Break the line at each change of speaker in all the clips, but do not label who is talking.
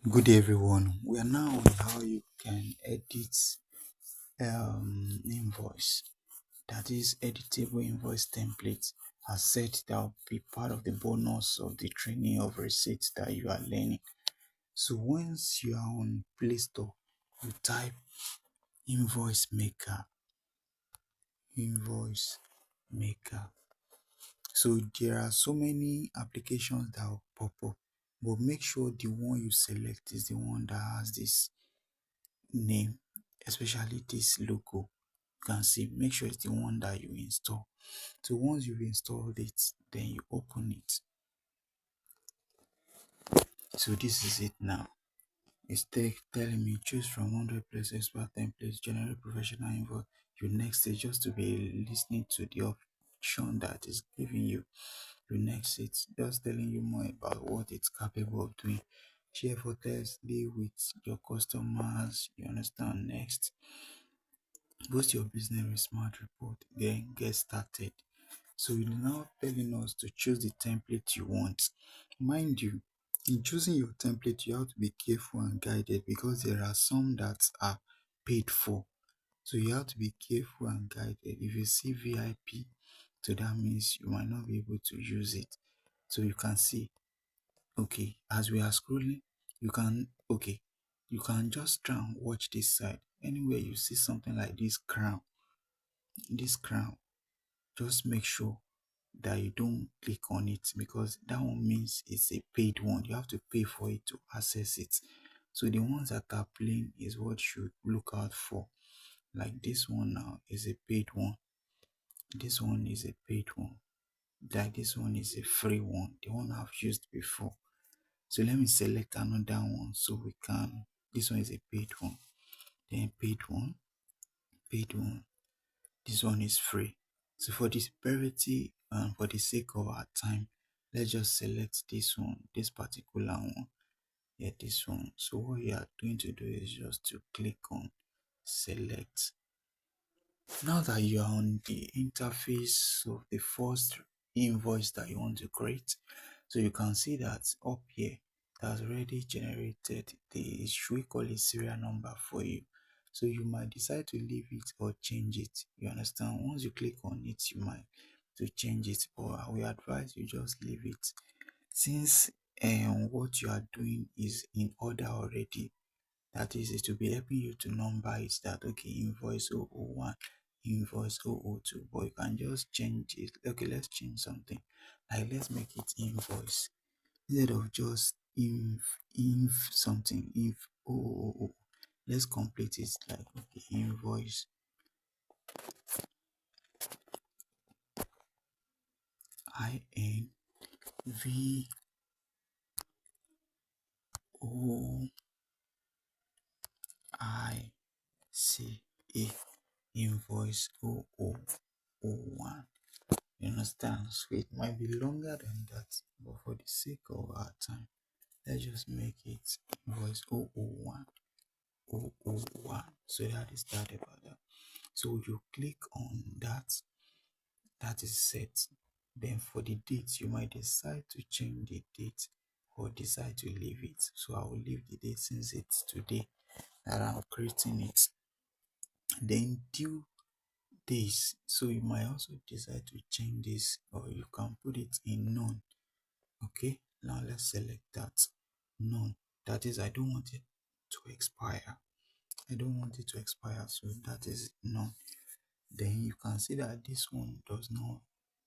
Good day, everyone. We are now on how you can edit invoice. That is editable invoice template. As said, that will be part of the bonus of the training of receipts that you are learning. So once you are on Play Store, you type invoice maker, invoice maker. So there are so many applications that will pop up, but make sure the one you select is the one that has this name, especially this logo. You can see, make sure it's the one that you install. So once you've installed it, then you open it. So this is it now. It's telling me choose from 100 plus expert templates, generate professional invoice. Your next is just to be listening to the option that is giving you. Your next it's just telling you more about what it's capable of doing. Share photos, deal with your customers. You understand? Next, boost your business with smart report, then get started. So you're now telling us to choose the template you want. Mind you, in choosing your template, you have to be careful and guided because there are some that are paid for. So you have to be careful and guided. If you see VIP, so that means you might not be able to use it. So you can see, okay, as we are scrolling, you can just try and watch this side. Anywhere you see something like this crown, just make sure that you don't click on it because that one means it's a paid one. You have to pay for it to access it. So the ones that are plain is what you should look out for. Like this one now is a paid one. This one is a paid one. Like this one is a free one. The one I've used before. So let me select another one so we can. This one is a paid one. Then paid one. This one is free. So for this brevity and for the sake of our time, let's just select this one, this particular one. Yeah, this one. So what you are going to do is just to click on select. Now that you are on the interface of the first invoice that you want to create, so you can see that up here it has already generated the, should we call it, serial number for you. So you might decide to leave it or change it. You understand? Once you click on it, you might to change it, or we advise you just leave it since what you are doing is in order already. That is, it will be helping you to number it, that okay, invoice 001, invoice 002, but you can just change it. Okay, let's change something, like let's make it invoice instead of just inf something, inf 000. Let's complete it like, okay, invoice INVOICE, invoice 0001. You understand? So it might be longer than that, but for the sake of our time, let's just make it invoice 001, 001. So that is that about that. So you click on that, that is set. Then for the date, you might decide to change the date or decide to leave it. So I will leave the date since it's today that I'm creating it. Then due days, so you might also decide to change this, or you can put it in none. Okay, now let's select that none. That is, I don't want it to expire. I don't want it to expire, so that is none. Then you can see that this one does not,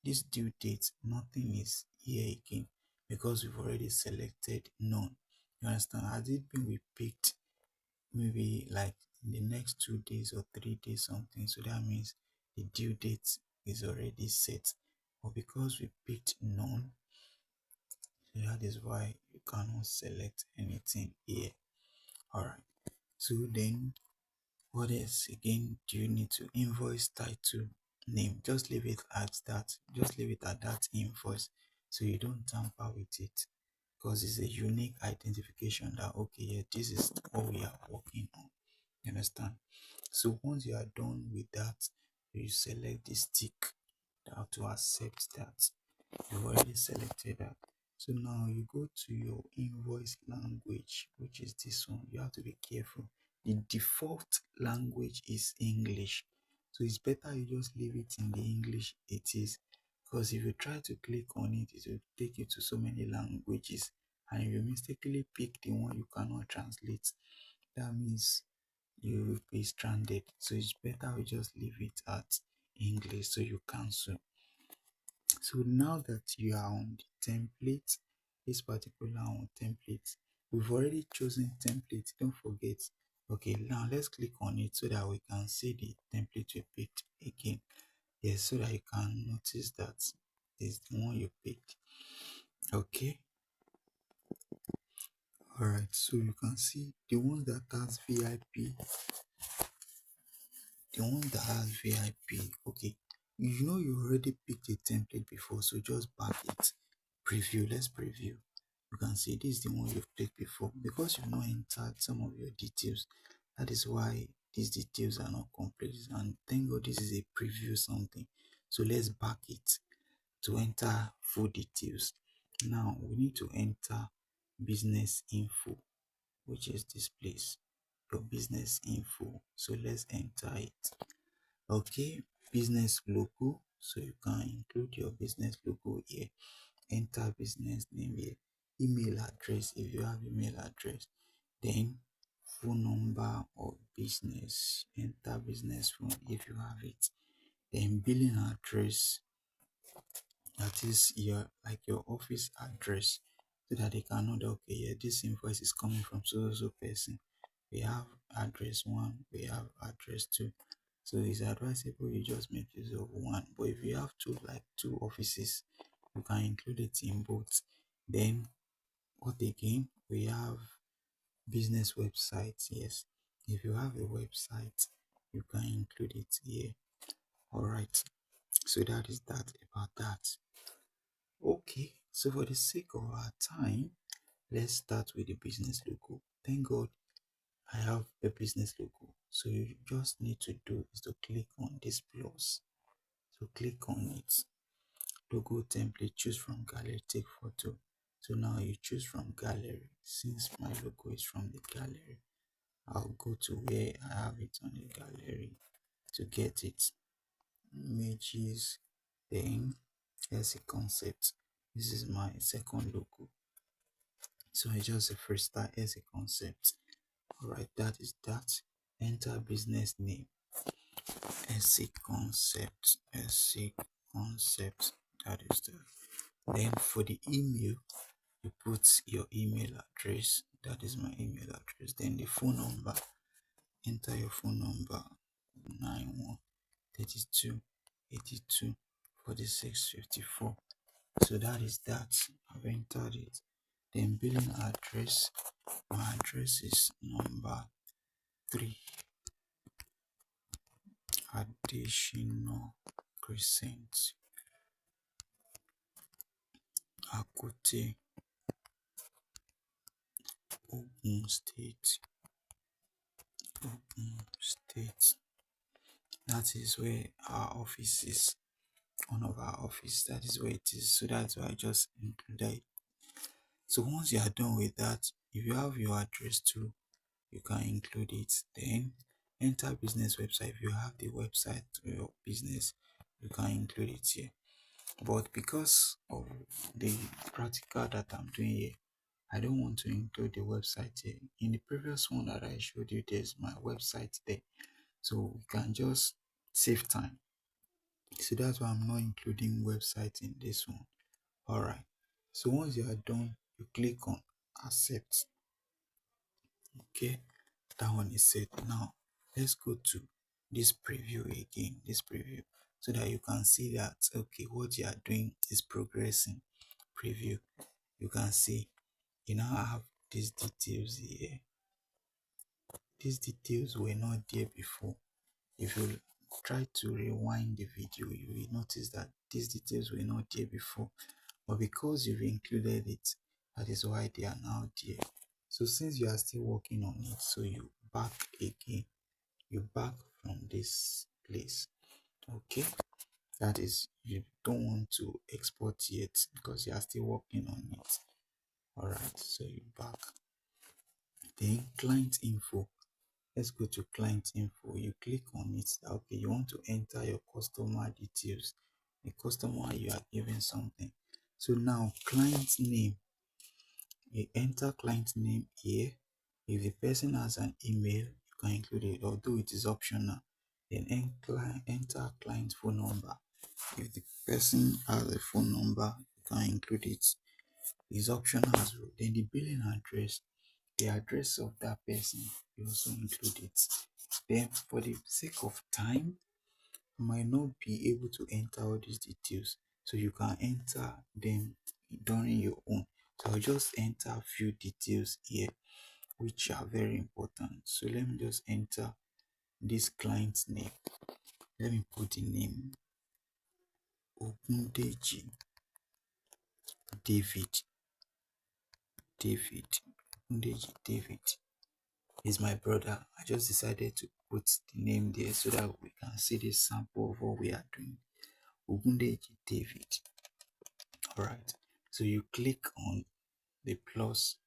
this due date, nothing is here again because we've already selected none. You understand? Had it been we picked maybe like in the next 2 days or 3 days something, so that means the due date is already set. But because we picked none, so that is why you cannot select anything here. Alright, so then what else again do you need to? Invoice title name, just leave it at that, just leave it at that invoice, so you don't tamper with it, because it's a unique identification that okay, yeah, this is what we are working on. You understand? So once you are done with that, you select this tick to accept that you've already selected that. So now you go to your invoice language, which is this one. You have to be careful. The default language is English. So it's better you just leave it in the English it is. Because if you try to click on it, it will take you to so many languages. And if you mistakenly pick the one you cannot translate, that means you will be stranded. So it's better we just leave it at English so you cancel. So now that you are on the template, this particular one template, we've already chosen template. Don't forget. Okay, now let's click on it so that we can see the template we picked again. Yes, so that you can notice that is the one you picked. Okay. Alright, so you can see the one that has VIP, the one that has VIP. Okay, you know you already picked a template before, so just back it. Preview, let's preview. You can see this is the one you've clicked before because you've not entered some of your details. That is why these details are not complete. And thank God this is a preview something. So let's back it to enter full details. Now we need to enter business info, which is this place, your business info. So let's enter it. Okay, business logo. So you can include your business logo here. Enter business name here. Email address if you have email address. Then phone number of business. Enter business phone if you have it. Then billing address, that is your office address, so that they can know that okay, yeah, this invoice is coming from so person. We have address one, we have address two. So it's advisable you just make use of one. But if you have two, like two offices, you can include it in both. Then what again? We have business websites. Yes, if you have a website, you can include it here. All right. So that is that about that. Okay. So for the sake of our time, let's start with the business logo. Thank God I have a business logo. So you just need to do is to click on this plus. So click on it. Logo template, choose from gallery, take photo. So now you choose from gallery. Since my logo is from the gallery, I'll go to where I have it on the gallery to get it. Images, then here's a concept. This is my second logo. So I just a first start as a concept. Alright, that is that. Enter business name. As a concept. As a concept. That is that. Then for the email, you put your email address. That is my email address. Then the phone number. Enter your phone number. 91 32 82 46 54. So that is that. I've entered it. Then billing address. My address is number 3 Additional Crescent, Akute, Ogun State. Ogun State. That is where our office is. One of our office. That is where it is. So that's why I just included it. So once you are done with that, if you have your address too, you can include it. Then enter business website. If you have the website to your business, you can include it here. But because of the practical that I'm doing here, I don't want to include the website here. In the previous one that I showed you, there's my website there. So we can just save time. So that's why I'm not including website in this one. Alright. So once you are done, you click on accept. Okay, that one is set. Now let's go to this preview again, this preview, so that you can see that okay, what you are doing is progressing. Preview, you can see you now have these details here. These details were not there before. If you try to rewind the video, you will notice that these details were not there before, but because you've included it, that is why they are now there. So since you are still working on it, so you back again, you back from this place. Okay, That is, you don't want to export yet because you are still working on it. Alright, so you back. Then client info. Let's go to client info. You click on it. Okay, you want to enter your customer details. The customer you are giving something. So now client name. You enter client name here. If the person has an email, you can include it, although it is optional. Then enter client phone number. If the person has a phone number, you can include it. It's optional as well. Then the billing address, the address of that person, you also include it. Then for the sake of time, you might not be able to enter all these details. So you can enter them during your own. So I'll just enter a few details here which are very important. So let me just enter this client's name. Let me put the name Ogundeji David. Ogundeji David is my brother. I just decided to put the name there so that we can see the sample of what we are doing. Ogundeji David. Alright. So you click on the plus.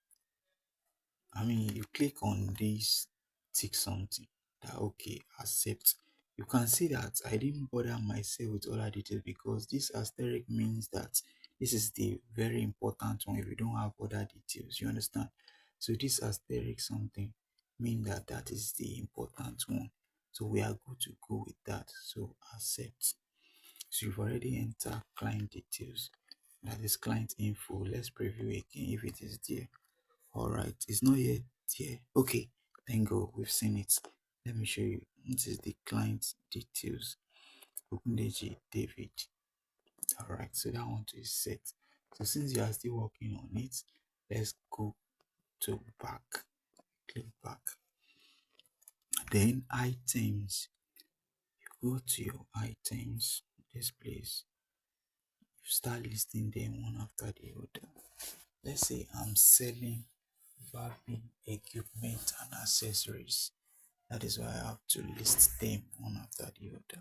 You click on this, tick something that okay, accept. You can see that I didn't bother myself with other details because this asterisk means that this is the very important one if you don't have other details. You understand? So this asterisk something mean that that is the important one. So we are good to go with that. So accept. So you've already entered client details. That is client info. Let's preview again if it is there. Alright, it's not yet here. Okay, thank God, we've seen it. Let me show you. This is the client details. Ogundeji David. Alright, so that one is set. So since you are still working on it, let's go to back. Click back. Then items. You go to your items, this place. You start listing them one after the other. Let's say I'm selling barbing equipment and accessories. That is why I have to list them one after the other.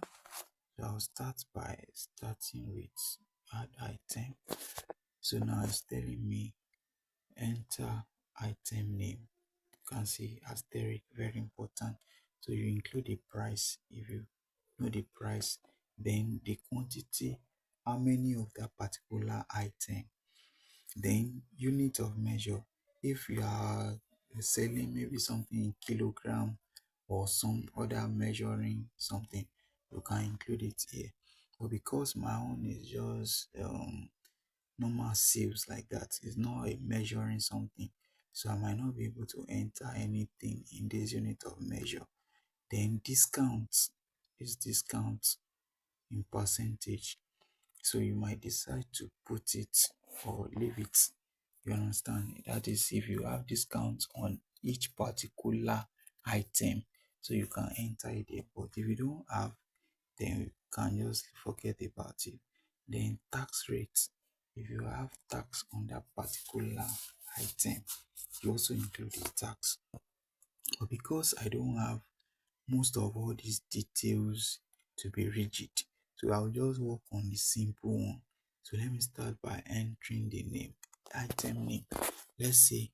So I'll start by starting with add item. So now it's telling me enter item name. You can see asterisk, very important. So you include the price if you know the price, then the quantity, how many of that particular item, then unit of measure. If you are selling maybe something in kilogram or some other measuring something, you can include it here. But because my own is just normal sales like that, it's not a measuring something, so I might not be able to enter anything in this unit of measure. Then discounts is discount in percentage, so you might decide to put it or leave it. You understand? That is if you have discounts on each particular item, so you can enter it there. But if you don't have, then you can just forget about it. Then tax rate. If you have tax on that particular item, you also include the tax. But because I don't have most of all these details to be rigid, so I'll just work on the simple one. So let me start by entering the name, item name. Let's say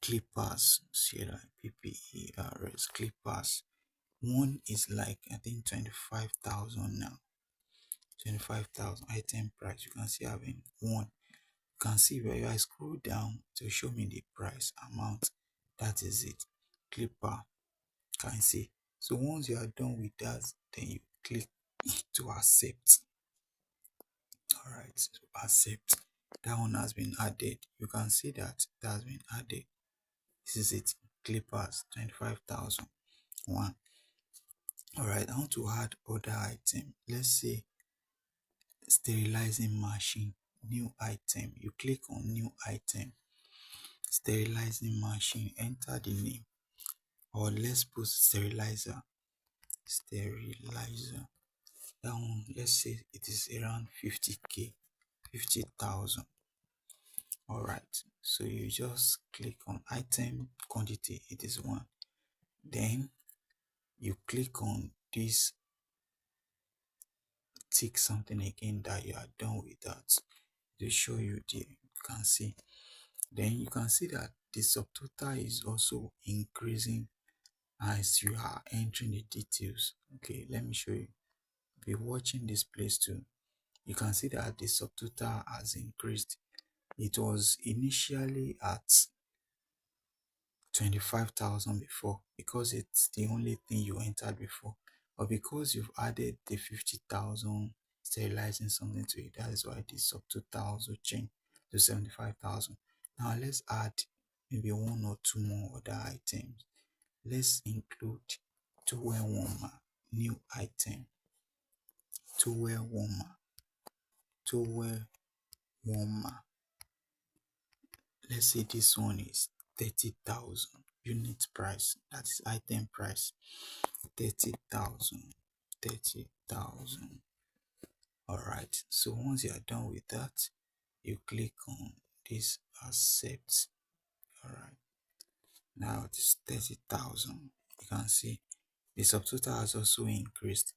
clippers, CLIPPERS, clippers. One is like I think 25,000 now. 25,000 item price. You can see having one. You can see where I scroll down to show me the price amount. That is it. Clipper. Can see. So once you are done with that, then you click to accept. Alright, so accept. That one has been added. You can see that that has been added. This is it. Clippers 25,000. One. Alright, I want to add other item. Let's say sterilizing machine, new item. You click on new item, sterilizing machine, enter the name, or let's put sterilizer. That one, let's say it is around 50k, 50,000. Alright, so you just click on item quantity, it is one. Then you click on this tick something again that you are done with that. They show you there. You can see. Then you can see that the subtotal is also increasing as you are entering the details. Okay, let me show you. Be watching this place too. You can see that the subtotal has increased. It was initially at 25,000 before because it's the only thing you entered before. But because you've added the 50,000 sterilizing something to it, that is why the subtotal also changed to 75,000. Now let's add maybe one or two more other items. Let's include towel warmer, new item, towel warmer, towel warmer. Let's say this one is 30,000 unit price. That is item price. 30,000. 30,000. Alright. So once you are done with that, you click on this accept. Alright. Now it is 30,000. You can see the subtotal has also increased.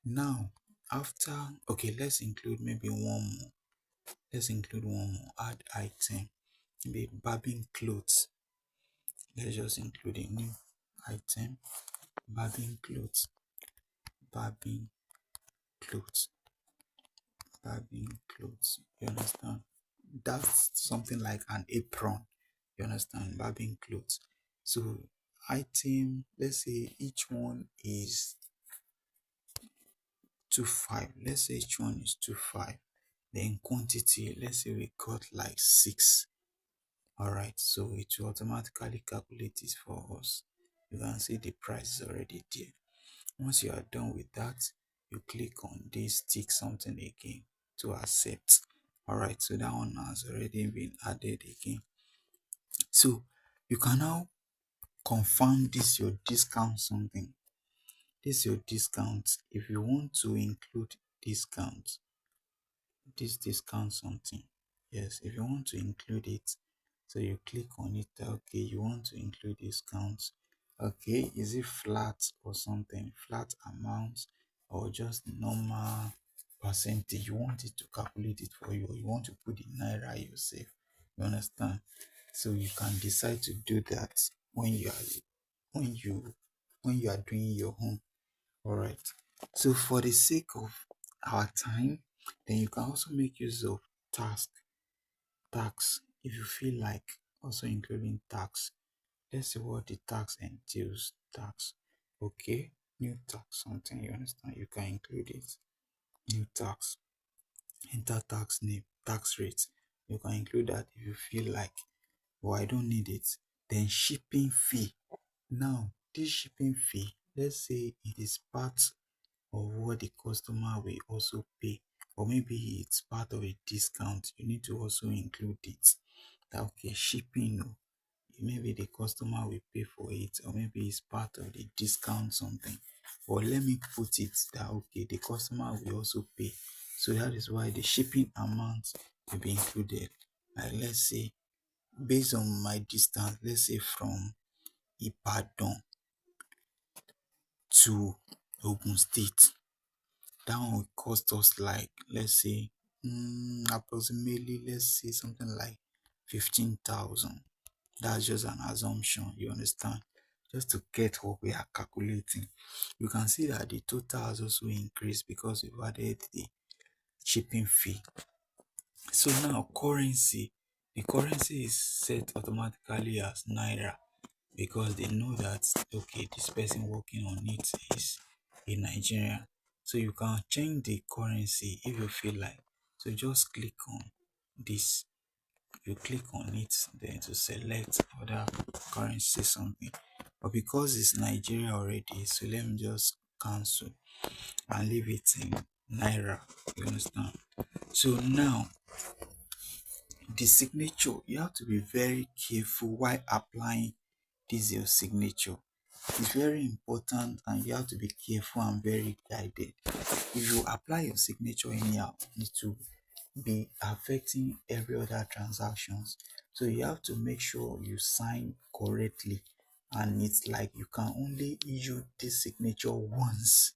Now, after, okay, let's include maybe one more. Let's include one more. Add item. Maybe barbing clothes. Let's just include a new item. Barbing clothes. Barbing clothes. Barbing clothes. You understand? That's something like an apron. You understand? Barbing clothes. So item, let's say each one is 2.5. Let's say each one is 2.5. Then quantity, let's say we got like 6. Alright, so it will automatically calculate this for us. You can see the price is already there. Once you are done with that, you click on this tick something again to accept. Alright, so that one has already been added again. So you can now confirm this your discount something. This your discount. If you want to include discount, this discount something. Yes, if you want to include it, so you click on it. Okay, you want to include discounts. Okay, is it flat or something? Flat amount or just normal percentage? You want it to calculate it for you, or you want to put the naira yourself. You understand? So you can decide to do that when you are when you when you are doing your own. All right. So for the sake of our time, then you can also make use of tax if you feel like also including tax. Let's see what the tax entails. Tax. Okay. New tax something, you understand? You can include it. New tax. Enter tax name, tax rate. You can include that if you feel like, oh, I don't need it. Then shipping fee. Now, this shipping fee, let's say it is part of what the customer will also pay, or maybe it's part of a discount. You need to also include it. That okay, shipping, no, maybe the customer will pay for it, or maybe it's part of the discount something. Or let me put it that okay, the customer will also pay. So that is why the shipping amount will be included. Like let's say, based on my distance, let's say from Ibadan to Ogun State, that one will cost us like, let's say, approximately, let's say something like 15,000. That's just an assumption, you understand? Just to get what we are calculating. You can see that the total has also increased because we've added the shipping fee. So now currency, the currency is set automatically as Naira because they know that okay, this person working on it is a Nigerian. So you can change the currency if you feel like. So just click on this. You click on it, then to select other currency something. But because it's Nigeria already, so let me just cancel and leave it in Naira. You understand? So now the signature, you have to be very careful while applying this your signature. It's very important and you have to be careful and very guided. If you apply your signature anyhow, it need to be affecting every other transactions. So you have to make sure you sign correctly, and it's like you can only issue this signature once.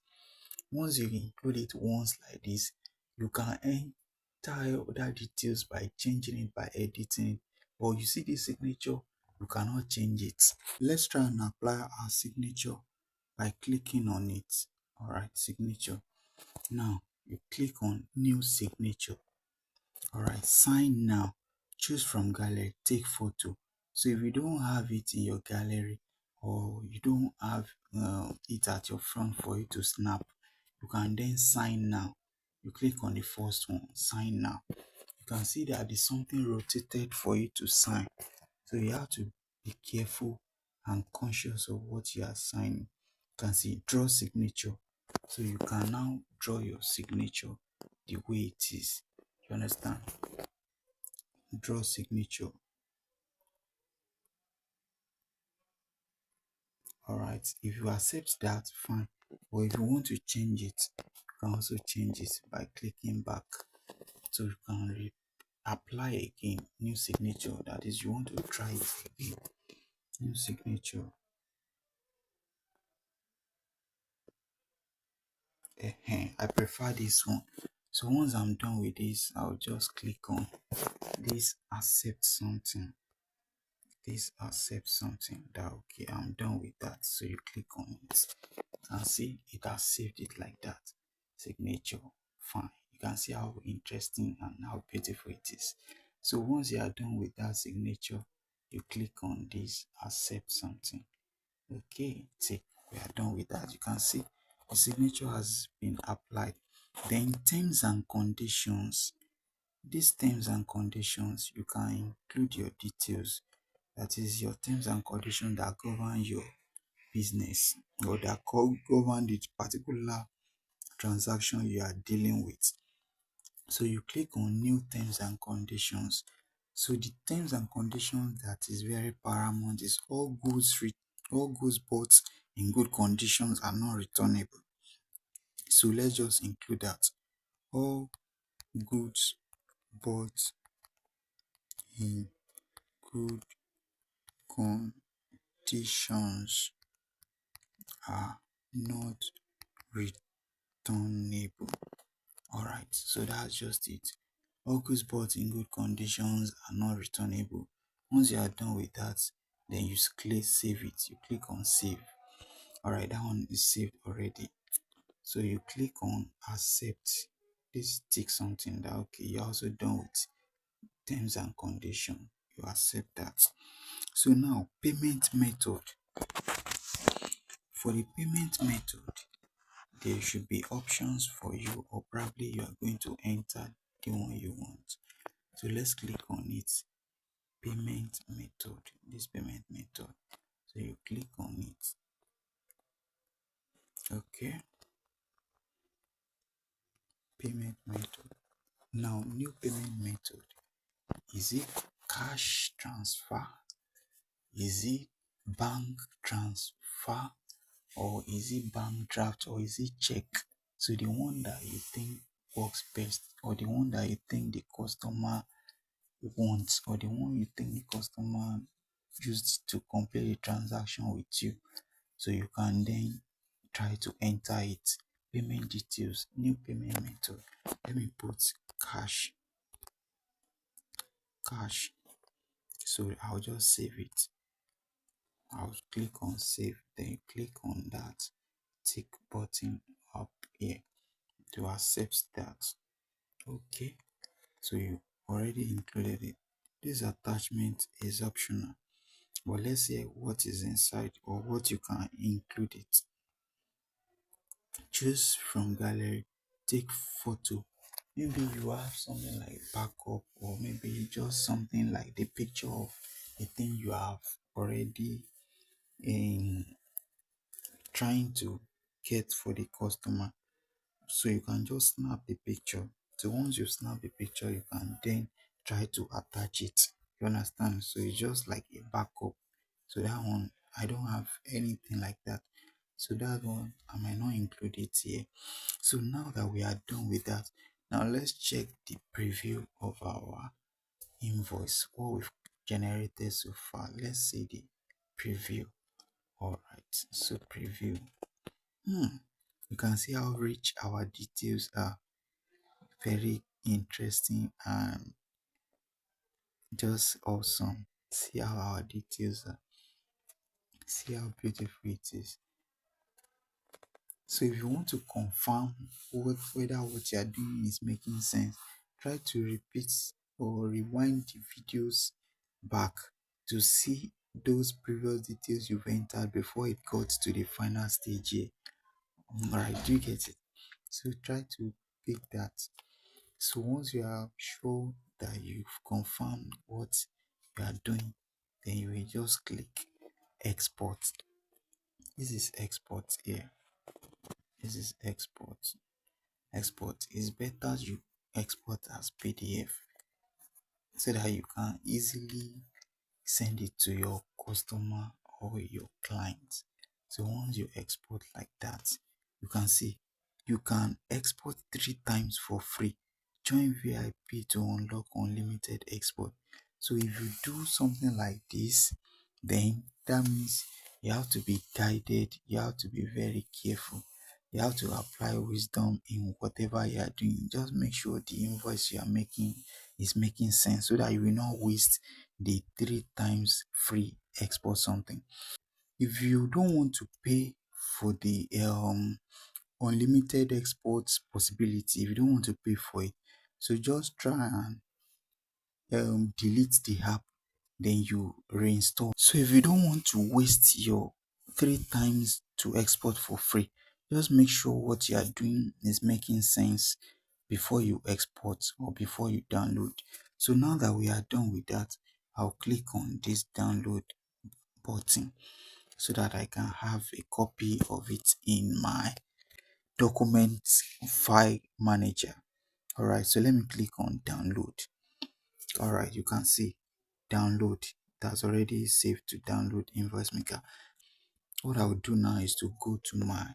Once you include it once like this, you can enter other details by changing it, by editing it. But you see this signature, you cannot change it. Let's try and apply our signature by clicking on it. All right, signature. Now you click on new signature. All right, sign now. Choose from gallery, take photo. So if you don't have it in your gallery, or you don't have it at your front for you to snap, you can then sign now. You click on the first one, sign now. You can see that there's something rotated for you to sign. So you have to be careful and conscious of what you are signing. You can see draw signature. So you can now draw your signature the way it is. You understand? Draw signature. All right, if you accept that, fine. But if you want to change it, you can also change it by clicking back. So you can apply again new signature. That is, you want to try it again. New signature. I prefer this one. So once I'm done with this, I'll just click on this accept something. This accept something. That okay, I'm done with that. So you click on it and see it has saved it like that. Signature, fine. You can see how interesting and how beautiful it is. So once you are done with that signature, you click on this accept something. Okay, tick. We are done with that. You can see the signature has been applied. Then terms and conditions. These terms and conditions, you can include your details. That is your terms and conditions that govern your business, or that govern the particular transaction you are dealing with. So you click on new terms and conditions. So the terms and conditions that is very paramount is all goods bought in good conditions are not returnable. So let's just include that. All goods bought in good conditions are not returnable. Alright, so that's just it. All goods bought in good conditions are not returnable. Once you are done with that, then you click save it. You click on save. Alright, that one is saved already. So you click on accept. This tick something that okay, you're also done with terms and condition. You accept that. So now payment method. For the payment method, there should be options for you, or probably you are going to enter the one you want. So let's click on it. Payment method. This payment method. So you click on it. Okay. Payment method. Now, new payment method. Is it cash transfer? Is it bank transfer? Or is it bank draft? Or is it check? So the one that you think works best, or the one that you think the customer wants, or the one you think the customer used to complete the transaction with you. So you can then try to enter it. Payment details, new payment method. Let me put cash. Cash. So I'll just save it. I'll click on save. Then you click on that tick button up here to accept that. Okay. So you already included it. This attachment is optional. But let's see what is inside, or what you can include it. Choose from gallery, take photo. Maybe you have something like backup, or maybe just something like the picture of a thing you have already in trying to get for the customer. So you can just snap the picture. So once you snap the picture, you can then try to attach it. You understand? So it's just like a backup. So that one, I don't have anything like that. So that one, I might not include it here. So now that we are done with that, now let's check the preview of our invoice, what we've generated so far. Let's see the preview. All right, so preview. You can see how rich our details are. Very interesting and just awesome. See how our details are. See how beautiful it is. So if you want to confirm whether what you are doing is making sense, try to repeat or rewind the videos back to see those previous details you've entered before it got to the final stage here. Alright, do you get it? So try to pick that. So once you are sure that you've confirmed what you are doing, then you will just click export. This is export here. This is export. Export is better you export as PDF so that you can easily send it to your customer or your client. So once you export like that, you can see you can export 3 times for free. Join VIP to unlock unlimited export. So if you do something like this, then that means you have to be guided, you have to be very careful, you have to apply wisdom in whatever you are doing. Just make sure the invoice you are making is making sense so that you will not waste the 3 times free export something. If you don't want to pay for the unlimited exports possibility, if you don't want to pay for it, so just try and delete the app, then you reinstall. So if you don't want to waste your 3 times to export for free, just make sure what you are doing is making sense before you export or before you download. So now that we are done with that, I'll click on this download button so that I can have a copy of it in my document file manager. Alright, so let me click on download. Alright, you can see download. That's already saved to download invoice maker. What I will do now is to go to my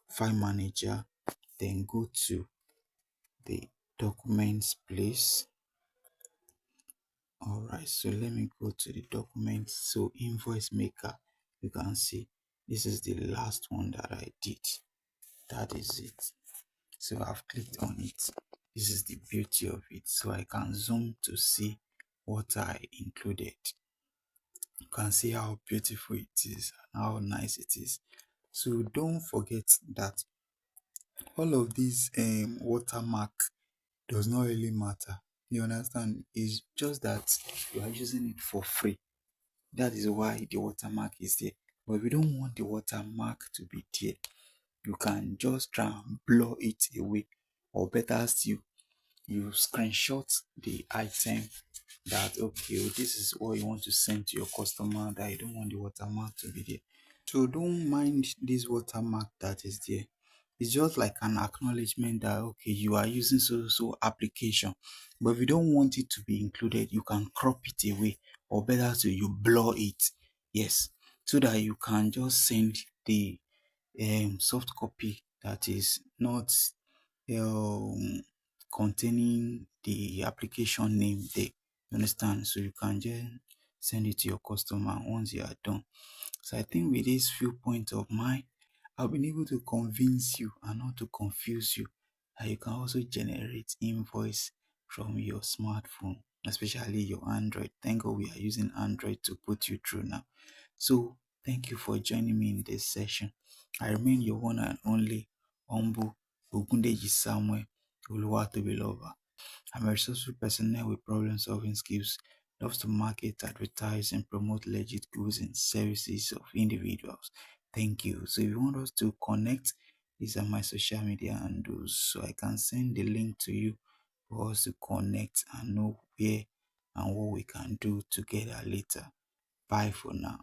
file manager, then go to the documents place. Alright, so let me go to the documents. So invoice maker, you can see this is the last one that I did. That is it. So I've clicked on it. This is the beauty of it. So I can zoom to see what I included. You can see how beautiful it is and how nice it is. So don't forget that all of these watermark does not really matter. You understand? It's just that you are using it for free. That is why the watermark is there. But if you don't want the watermark to be there, you can just try and blur it away. Or better still, you screenshot the item that, okay, this is what you want to send to your customer, that you don't want the watermark to be there. So don't mind this watermark that is there. It's just like an acknowledgement that, okay, you are using so application. But if you don't want it to be included, you can crop it away, or better still, you blur it. Yes, so that you can just send the soft copy that is not um, containing the application name there. You understand? So you can just send it to your customer once you are done. So I think with these few points of mine, I've been able to convince you and not to confuse you that you can also generate invoice from your smartphone, especially your Android. Thank God we are using Android to put you through now. So thank you for joining me in this session. I remain your one and only humble Ogundeji Samuel Oluwatobiloba. I'm a resourceful personnel with problem-solving skills, loves to market, advertise, and promote legit goods and services of individuals. Thank you. So if you want us to connect, these are my social media handles, so I can send the link to you for us to connect and know where and what we can do together later. Bye for now.